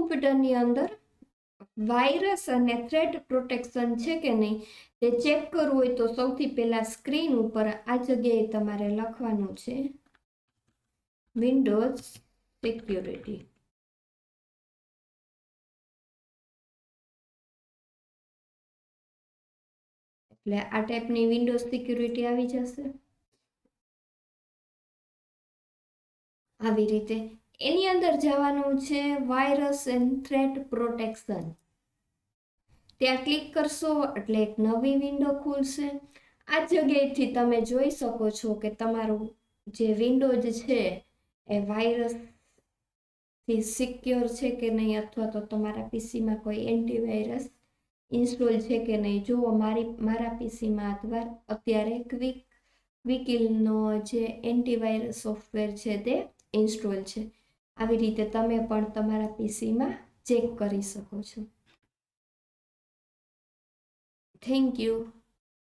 કોમ્પ્યુટરની અંદર વાયરસ અને threat protection છે કે નહીં તે ચેક કરવું હોય તો સૌથી પહેલા સ્ક્રીન ઉપર આ જગ્યાએ તમારે લખવાનું છે વિન્ડોઝ સિક્યુરિટી. એટલે આ ટાઈપની વિન્ડોઝ સિક્યુરિટી આવી જશે. આવી રીતે એની અંદર જવાનું છે વાયરસ એન્ડ થ્રેટ પ્રોટેક્શન. ત્યાં ક્લિક કરશો એટલે એક નવી વિન્ડો ખુલશે. આ જગ્યાએથી તમે જોઈ શકો છો કે તમારું જે વિન્ડોઝ છે એ વાયરસથી સિક્યોર છે કે નહીં, અથવા તો તમારા પીસીમાં કોઈ એન્ટીવાયરસ ઇન્સ્ટોલ છે કે નહીં. જુઓ મારા પીસીમાં અત્યારે ક્વિકિલનો જે એન્ટીવાયરસ સોફ્ટવેર છે તે ઇન્સ્ટોલ છે. આવી રીતે તમે પણ તમારા પીસીમાં ચેક કરી શકો છો. Thank you.